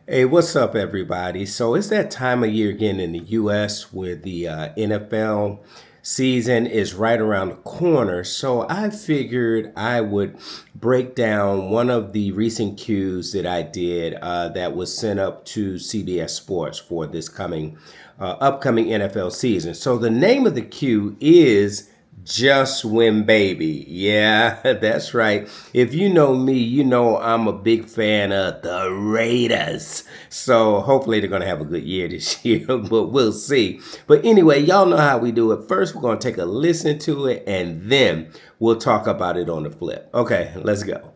Hey, what's up, everybody? So it's that time of year again in the U.S. where the NFL season is right around the corner. So I figured I would break down one of the recent cues that I did that was sent up to CBS Sports for this upcoming NFL season. So the name of the cue is Just Win Baby. Yeah, that's right. If you know me, you know I'm a big fan of the Raiders. So hopefully they're going to have a good year this year, but we'll see. But anyway, y'all know how we do it. First, we're going to take a listen to it, and then we'll talk about it on the flip. Okay, let's go.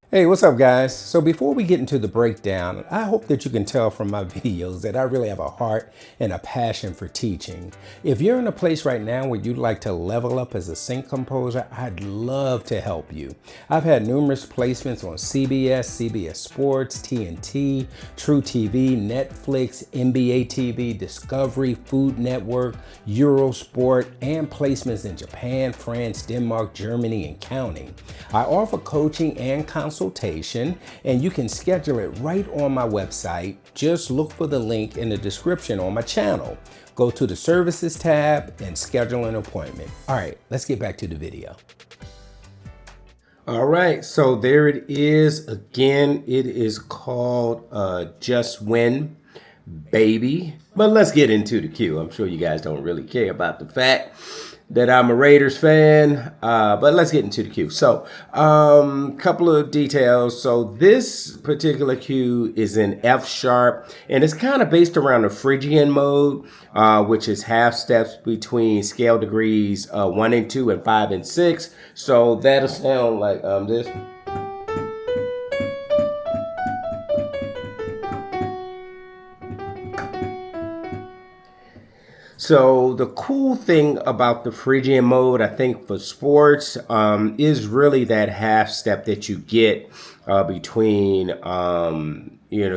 Hey, what's up, guys? So before we get into the breakdown, I hope that you can tell from my videos that I really have a heart and a passion for teaching. If you're in a place right now where you'd like to level up as a sync composer, I'd love to help you. I've had numerous placements on CBS Sports, TNT, True TV, Netflix, NBA TV, Discovery, Food Network, Eurosport, and placements in Japan, France, Denmark, Germany, and counting. I offer coaching and consultation, and you can schedule it right on my website. Just look for the link in the description on my channel. Go to the services tab and schedule an appointment. All right, let's get back to the video. All right, so there it is. Again, it is called Just Win Baby. But let's get into the cue. I'm sure you guys don't really care about the fact that I'm a Raiders fan, but let's get into the cue. So, couple of details. So this particular cue is in F sharp, and it's kind of based around the Phrygian mode, which is half steps between scale degrees 1 and 2 and 5 and 6. So that'll sound like this. So the cool thing about the Phrygian mode, I think for sports, is really that half step that you get between,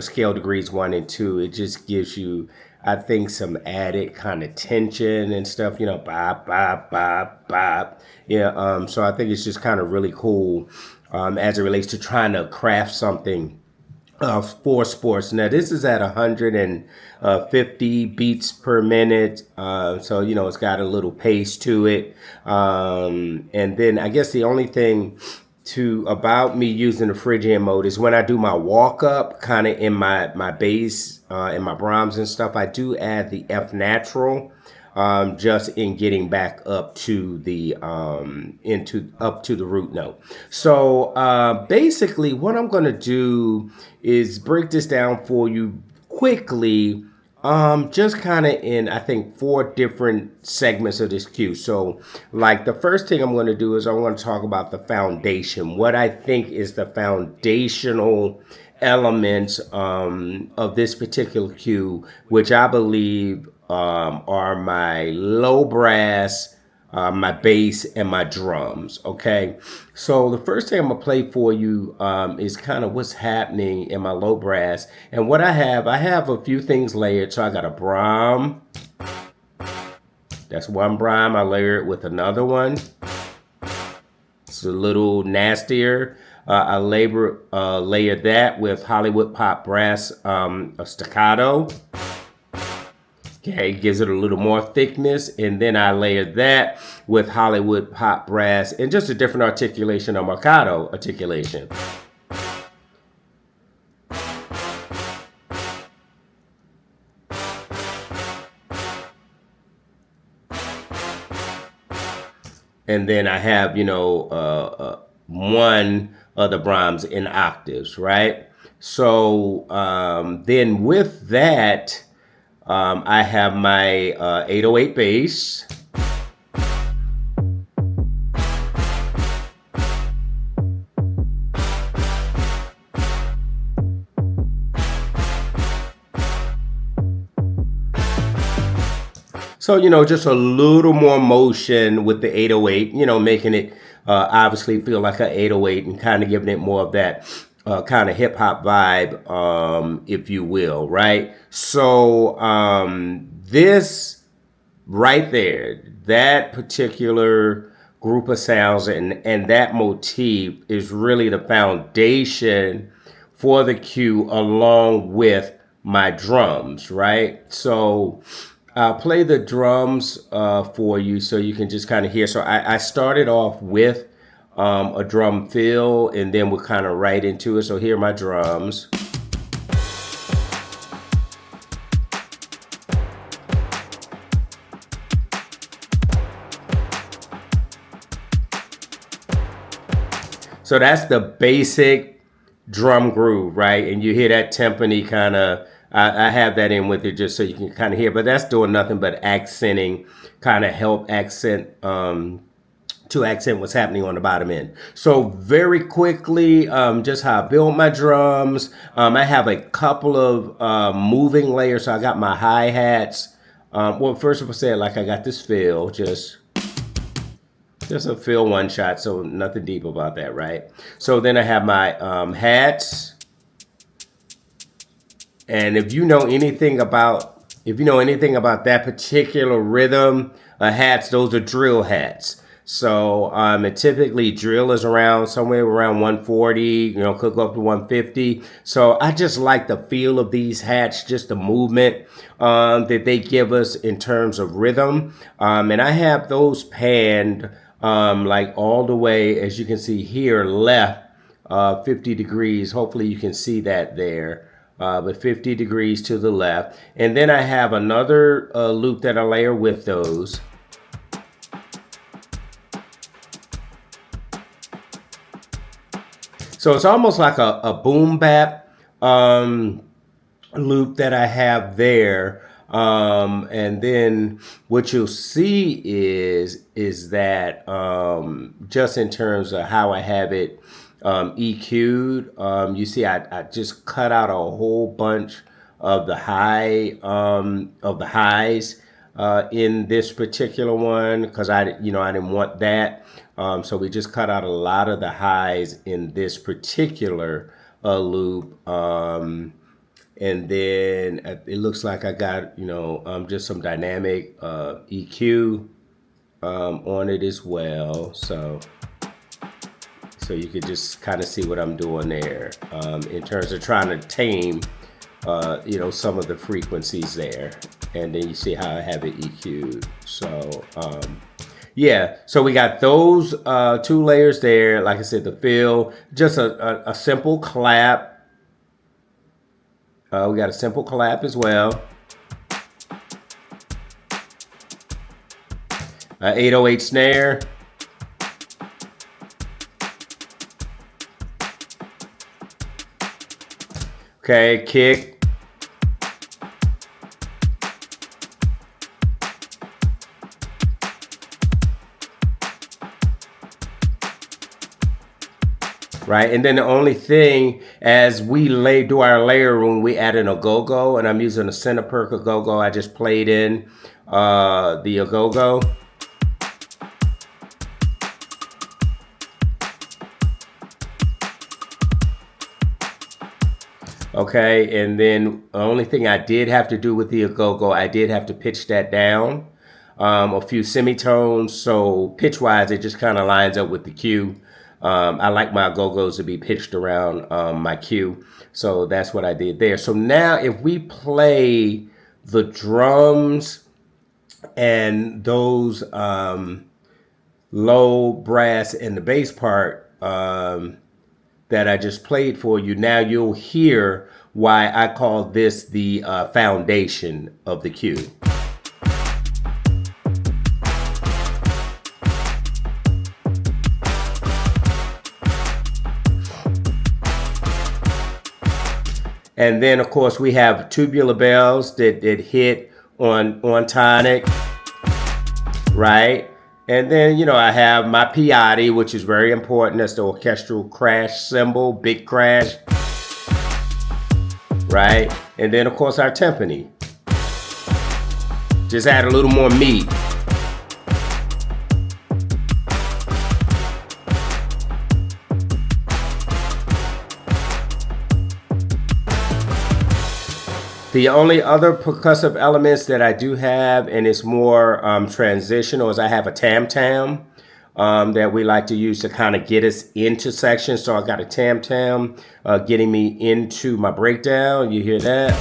scale degrees 1 and 2. It just gives you, I think, some added kind of tension and stuff, bop, bop, bop, bop. Yeah, so I think it's just kind of really cool as it relates to trying to craft something for sports. Now this is at 150 beats per minute, so it's got a little pace to it. And then I guess the only thing about me using the Phrygian mode is when I do my walk up, kind of in my bass, in my Brahms and stuff, I do add the F natural just in getting back up to the up to the root note. So basically, what I'm going to do is break this down for you quickly. Just kind of in, I think, 4 different segments of this cue. So, like, the first thing I'm going to do is I'm going to talk about the foundation, what I think is the foundational elements of this particular cue, which I believe are my low brass, my bass, and my drums. Okay, so the first thing I'm gonna play for you is kind of what's happening in my low brass, and what I have a few things layered. So I got a Brahm. That's one Brahm. I layer it with another one. It's a little nastier. I layer that with Hollywood Pop Brass, a staccato. Okay, gives it a little more thickness, and then I layered that with Hollywood Pop Brass and just a different articulation, a Mercado articulation. And then I have, one of the Brahms in octaves, right? So then with that, I have my 808 bass. So, just a little more motion with the 808, making it obviously feel like an 808 and kind of giving it more of that kind of hip hop vibe, if you will, right? So this right there, that particular group of sounds and that motif is really the foundation for the cue along with my drums, right? So I'll play the drums for you so you can just kind of hear. So I started off with a drum fill, and then we're kind of right into it. So here are my drums. So that's the basic drum groove, right? And you hear that timpani kind of, I have that in with it just so you can kind of hear, but that's doing nothing but accenting, kind of help accent, to accent what's happening on the bottom end. So very quickly, just how I build my drums. I have a couple of moving layers. So I got my hi-hats. Well, first of all, say it like I got this fill, just a fill one shot, so nothing deep about that, right? So then I have my hats. And if you know anything about that particular rhythm, hats, those are drill hats. So it typically drill is around somewhere around 140, could go up to 150. So I just like the feel of these hats, just the movement that they give us in terms of rhythm. And I have those panned like all the way, as you can see here, left 50 degrees. Hopefully you can see that there. But 50 degrees to the left. And then I have another loop that I layer with those. So it's almost like a boom bap loop that I have there. And then what you'll see is that just in terms of how I have it EQ'd, you see I just cut out a whole bunch of the highs in this particular one because I didn't want that. So we just cut out a lot of the highs in this particular loop. And then it looks like I got, just some dynamic EQ on it as well. So you could just kind of see what I'm doing there in terms of trying to tame, some of the frequencies there. And then you see how I have it EQ'd. So, yeah, so we got those 2 layers there. Like I said, the fill, just a simple clap. We got a simple clap as well. 808 snare. Okay, kick. Right, and then the only thing as we do our layer room, we add in a go-go, and I'm using a center perk go-go. I just played in the go-go. Okay, and then the only thing I did have to do with the go-go, I did have to pitch that down a few semitones. So pitch-wise, it just kind of lines up with the cue. I like my go-go's to be pitched around my cue. So that's what I did there. So now if we play the drums and those low brass and the bass part that I just played for you, now you'll hear why I call this the foundation of the cue. And then, of course, we have tubular bells that hit on tonic, right? And then, you know, I have my piatti, which is very important. That's the orchestral crash cymbal, big crash, right? And then, of course, our timpani. Just add a little more meat. The only other percussive elements that I do have, and it's more transitional, is I have a tam-tam that we like to use to kind of get us into sections. So I got a tam-tam getting me into my breakdown. You hear that?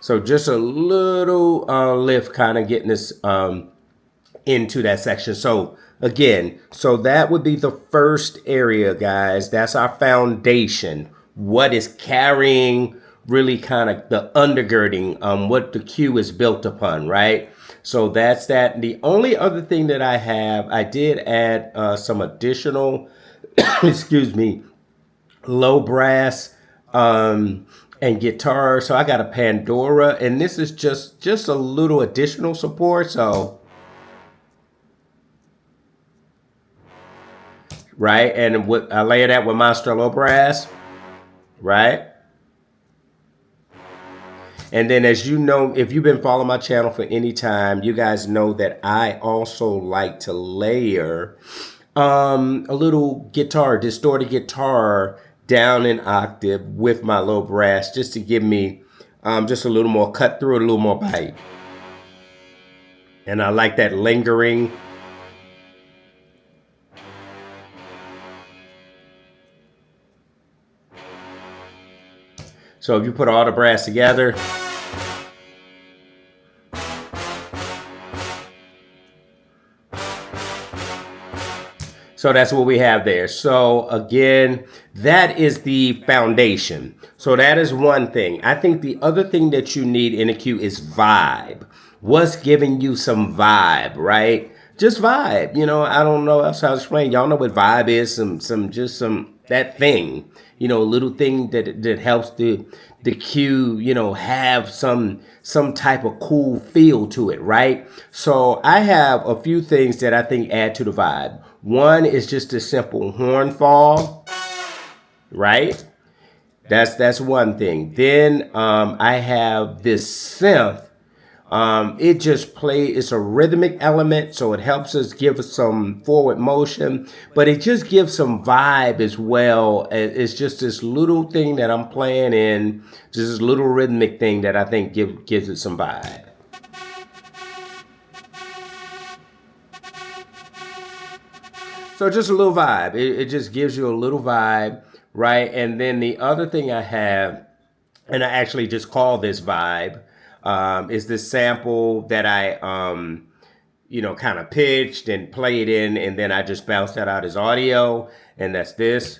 So just a little lift kind of getting us into that section. So again, so that would be the first area, guys. That's our foundation. What is carrying really kind of the undergirding, what the cue is built upon, right? So that's that. The only other thing that I have, I did add some additional, excuse me, low brass and guitar. So I got a Pandora, and this is just a little additional support. So right, and I layer that with Monster Low Brass, right? And then, as you know, if you've been following my channel for any time, you guys know that I also like to layer a little guitar, distorted guitar down an octave with my low brass, just to give me just a little more cut through, a little more bite. And I like that lingering. So if you put all the brass together, so that's what we have there. So again, that is the foundation. So that is one thing. I think the other thing that you need in a cue is vibe. What's giving you some vibe, right? Just vibe. You know, I don't know else how to explain. Y'all know what vibe is. Some that thing. You know, a little thing that helps the cue, you know, have some type of cool feel to it, right? So I have a few things that I think add to the vibe. One is just a simple horn fall, right? That's one thing. Then I have this synth. It just it's a rhythmic element, so it helps us give us some forward motion, but it just gives some vibe as well. It's just this little thing that I'm playing in, just this little rhythmic thing that I think gives it some vibe. So just a little vibe. It just gives you a little vibe, right? And then the other thing I have, and I actually just call this vibe, is this sample that I, you know, kind of pitched and played in, and then I just bounced that out as audio, and that's this.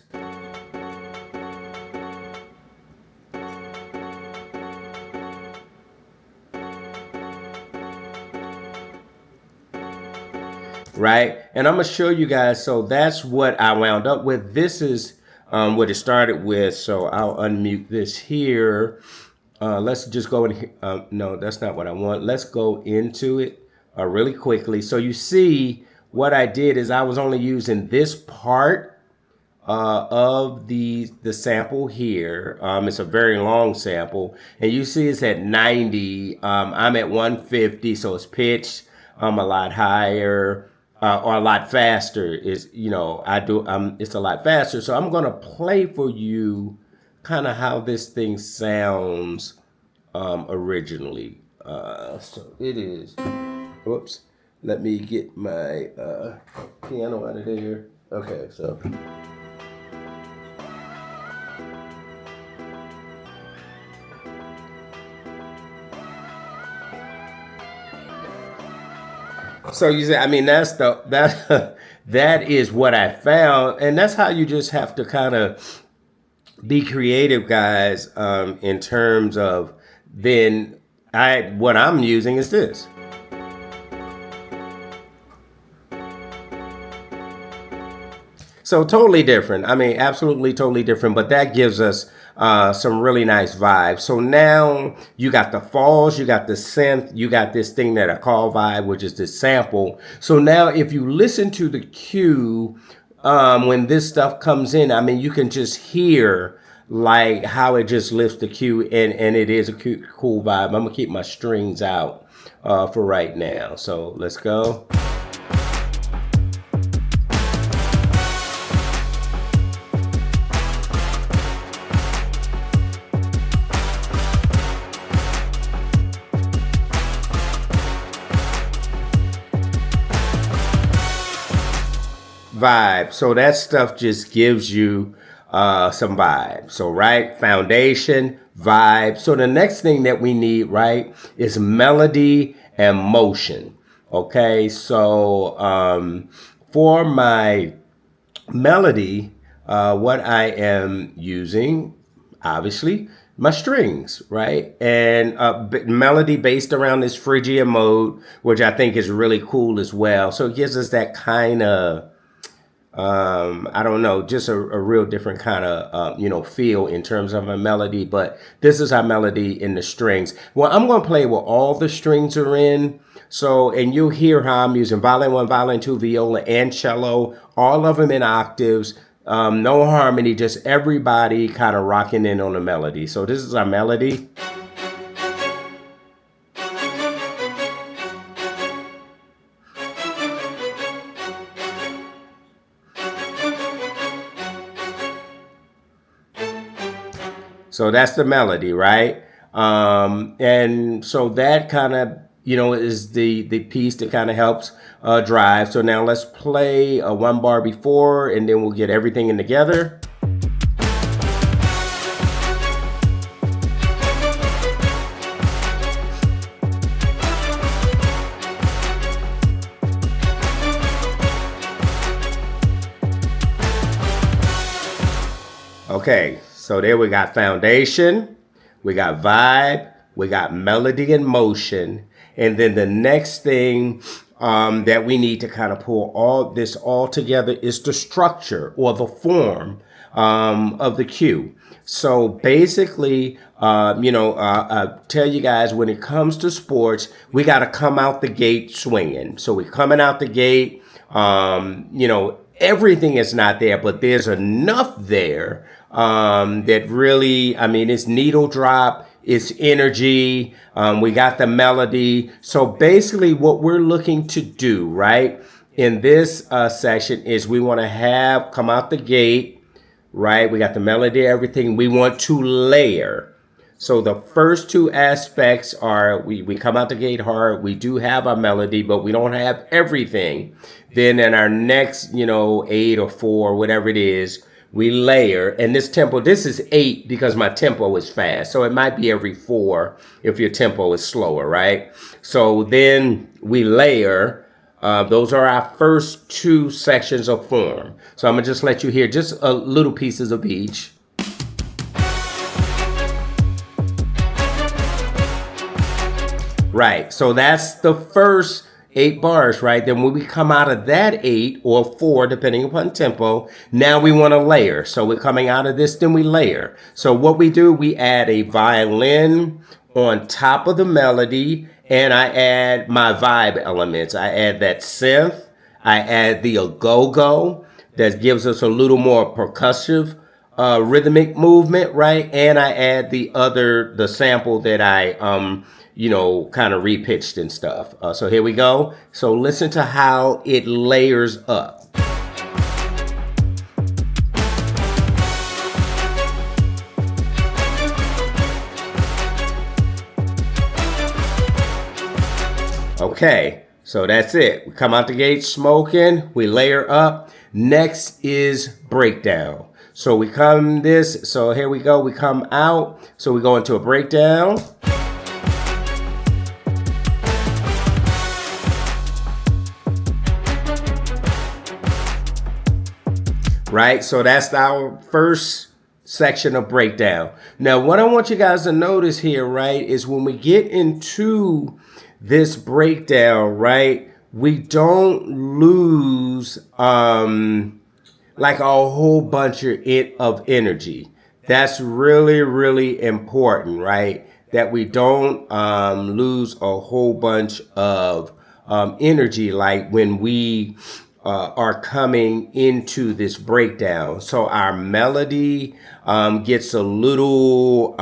right? And I'm gonna show you guys. So that's what I wound up with. This is what it started with. So I'll unmute this here. Let's just go in. No, that's not what I want. Let's go into it really quickly. So you see what I did is I was only using this part of the sample here. It's a very long sample, and you see it's at 90. I'm at 150, so it's pitched a lot higher or a lot faster. Is it's a lot faster. So I'm gonna play for you kind of how this thing sounds originally. So it is. Whoops. Let me get my piano out of there. Okay, so. So you say, I mean, that is what I found, and that's how you just have to kind of be creative, guys. In terms of then, what I'm using is this. So totally different. I mean, absolutely totally different. But that gives us some really nice vibes. So now you got the falls, you got the synth, you got this thing that I call vibe, which is this sample. So now if you listen to the cue when this stuff comes in, I mean, you can just hear like how it just lifts the cue, and it is a cool vibe. I'm gonna keep my strings out for right now. So let's go. Vibe. So that stuff just gives you some vibe. So, right, foundation, vibe. So the next thing that we need, right, is melody and motion. Okay, so for my melody, what I am using, obviously, my strings, right? And melody based around this Phrygia mode, which I think is really cool as well. So it gives us that kind of I don't know, just a real different kind of, feel in terms of a melody. But this is our melody in the strings. Well, I'm going to play where all the strings are in. So, and you'll hear how I'm using violin 1, violin 2, viola, and cello, all of them in octaves. No harmony, just everybody kind of rocking in on the melody. So this is our melody. So that's the melody, right? And so that kind of, is the piece that kind of helps drive. So now let's play one bar before, and then we'll get everything in together. Okay, so there we got foundation, we got vibe, we got melody and motion. And then the next thing that we need to kind of pull all this all together is the structure or the form of the cue. So basically, I tell you guys, when it comes to sports, we got to come out the gate swinging. So we're coming out the gate, everything is not there, but there's enough there that really, I mean, it's needle drop, it's energy, we got the melody. So basically what we're looking to do, right, in this session is we want to come out the gate, right? We got the melody, everything. We want to layer. So the first two aspects are we come out the gate hard. We do have our melody, but we don't have everything. Then in our next, 8 or 4, whatever it is, we layer. And this tempo, this is 8 because my tempo is fast. So it might be every 4 if your tempo is slower, right? So then we layer. Those are our first 2 sections of form. So I'm going to just let you hear just little pieces of each. Right. So that's the first 8 bars, right? Then when we come out of that 8 or 4, depending upon tempo, now we want to layer. So we're coming out of this, then we layer. So what we do, we add a violin on top of the melody, and I add my vibe elements. I add that synth, I add the go-go that gives us a little more percussive rhythmic movement, right? And I add the sample that I kind of repitched and stuff. So here we go. So listen to how it layers up. Okay, so that's it. We come out the gate smoking, we layer up. Next is breakdown. So we come this, so here we go, we come out, so we go into a breakdown. Right, so that's our first section of breakdown. Now, what I want you guys to notice here, right, is when we get into this breakdown, right, we don't lose like a whole bunch of energy. That's really, really important, right? That we don't lose a whole bunch of energy like when we are coming into this breakdown. So our melody gets a little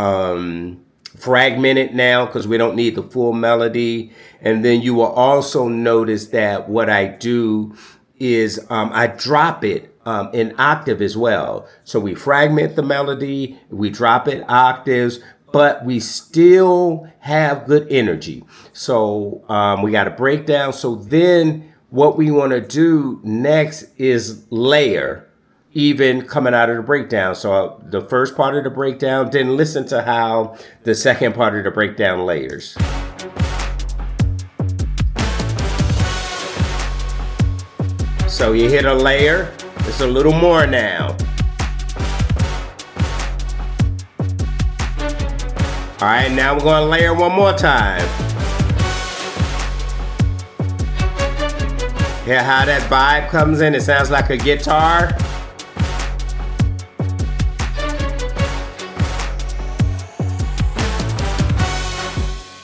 fragmented now because we don't need the full melody. And then you will also notice that what I do is I drop it in octave as well. So we fragment the melody, we drop it octaves, but we still have good energy. So we got a breakdown. So then what we want to do next is layer, even coming out of the breakdown. So the first part of the breakdown, then listen to how the second part of the breakdown layers. So you hit a layer, it's a little more now. All right, now we're going to layer one more time. Hear how that vibe comes in? It sounds like a guitar.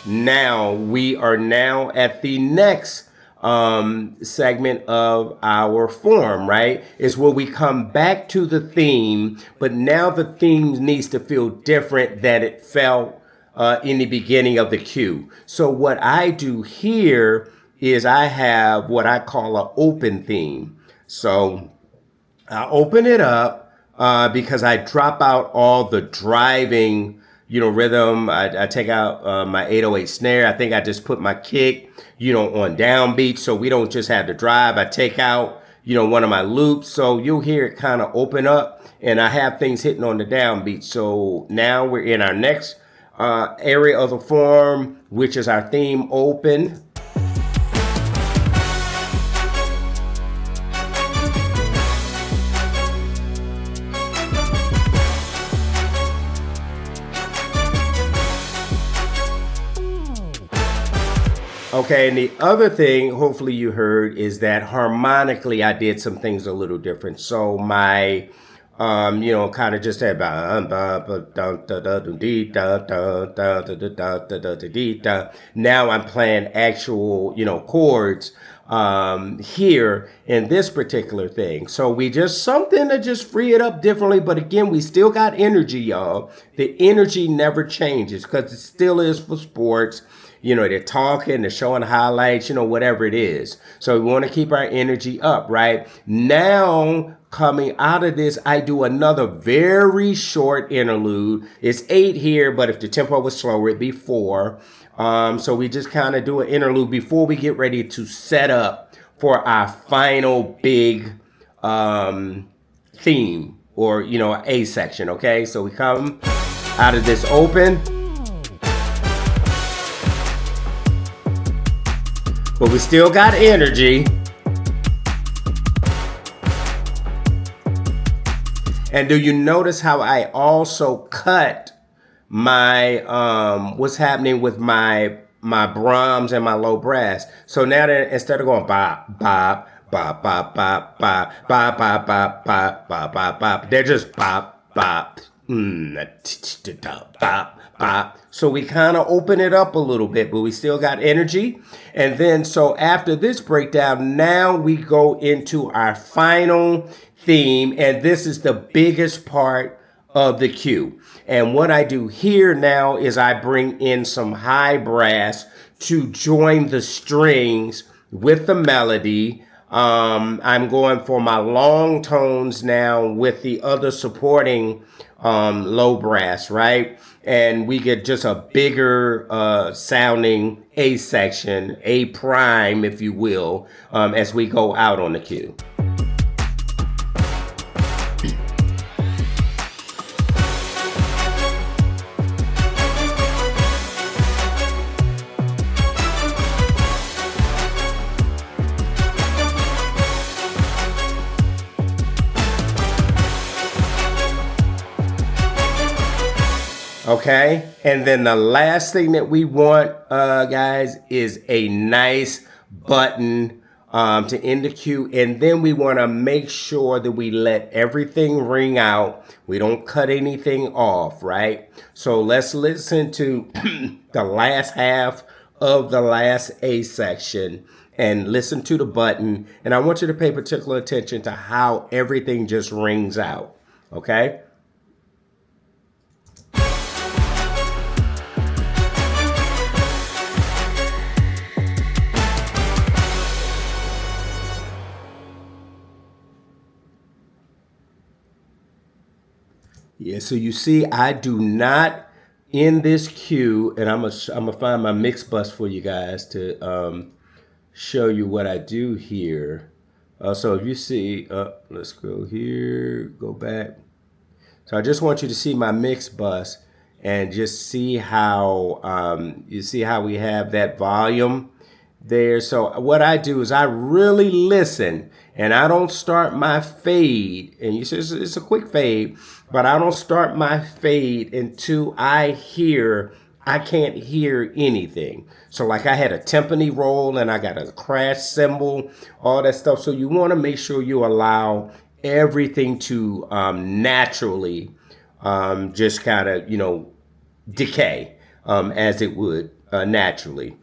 Now, we are now at the next segment of our form, right? Is where we come back to the theme, but now the theme needs to feel different than it felt in the beginning of the cue. So what I do here is I have what I call an open theme. So I open it up because I drop out all the driving, rhythm. I take out my 808 snare. I think I just put my kick, on downbeat. So we don't just have the drive. I take out, one of my loops. So you'll hear it kind of open up and I have things hitting on the downbeat. So now we're in our next area of the form, which is our theme open. Okay, and the other thing, hopefully you heard, is that harmonically I did some things a little different. So my, kind of just that. Now I'm playing actual, chords here in this particular thing. So we just something to just free it up differently. But again, we still got energy, y'all. The energy never changes because it still is for sports. They're talking, they're showing highlights, whatever it is. So we want to keep our energy up, right? Now, coming out of this, I do another very short interlude. It's 8 here, but if the tempo was slower, it'd be 4. So we just kind of do an interlude before we get ready to set up for our final big theme or, A section, okay? So we come out of this open. But we still got energy. And do you notice how I also cut my, what's happening with my my Brahms and my low brass. So now that instead of going bop, bop, bop, bop, bop, bop, bop, bop, bop, bop, bop, bop, bop, they're just bop, bop, bop, bop. So we kind of open it up a little bit, but we still got energy. And then, so after this breakdown, now we go into our final theme, and this is the biggest part of the cue. And what I do here now is I bring in some high brass to join the strings with the melody. I'm going for my long tones now with the other supporting low brass, right? And we get just a bigger sounding A section, A prime, if you will, as we go out on the cue. Okay, and then the last thing that we want, guys, is a nice button to end the cue, and then we want to make sure that we let everything ring out. We don't cut anything off, right? So let's listen to the last half of the last A section and listen to the button, and I want you to pay particular attention to how everything just rings out, okay? Yeah, so you see, I do not in this cue, and I'm gonna find my mix bus for you guys to show you what I do here. So if you see, let's go here, go back. So I just want you to see my mix bus and just see how you see how we have that volume there. So what I do is I really listen, and I don't start my fade. And you see, it's a quick fade, but I don't start my fade until I can't hear anything. So like I had a timpani roll and I got a crash cymbal, all that stuff. So you want to make sure you allow everything to naturally just kind of, decay as it would naturally.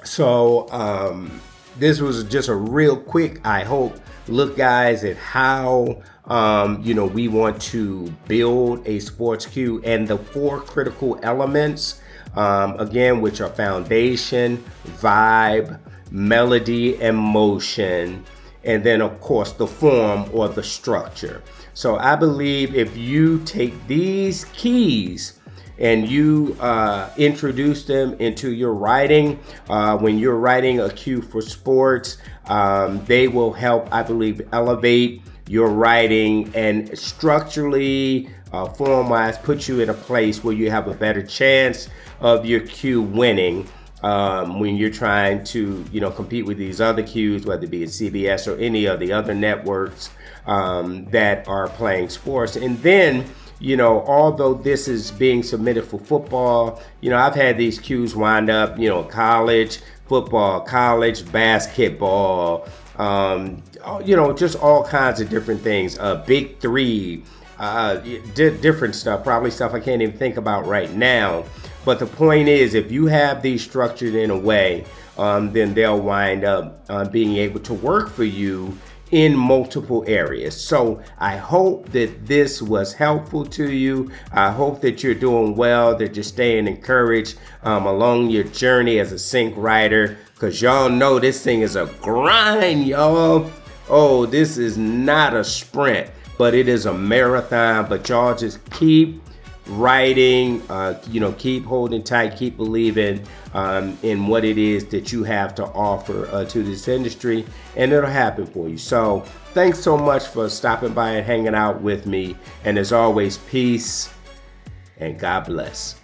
So this was just a real quick, I hope, look, guys, at how we want to build a sports cue and the 4 critical elements, again, which are foundation, vibe, melody, and motion, and then, of course, the form or the structure. So I believe if you take these keys and you introduce them into your writing, when you're writing a cue for sports, they will help, I believe, elevate your writing and structurally, form-wise, put you in a place where you have a better chance of your cue winning when you're trying to, compete with these other cues, whether it be at CBS or any of the other networks that are playing sports. And then, although this is being submitted for football, I've had these cues wind up, college football, college basketball, just all kinds of different things. Big Three, different stuff, probably stuff I can't even think about right now. But the point is, if you have these structured in a way, then they'll wind up being able to work for you in multiple areas. So I hope that this was helpful to you. I hope that you're doing well, that you're staying encouraged along your journey as a sync writer, because y'all know this thing is a grind, y'all. Oh, this is not a sprint, but it is a marathon. But y'all just keep writing, keep holding tight, keep believing in what it is that you have to offer to this industry, and it'll happen for you. So thanks so much for stopping by and hanging out with me. And as always, peace and God bless.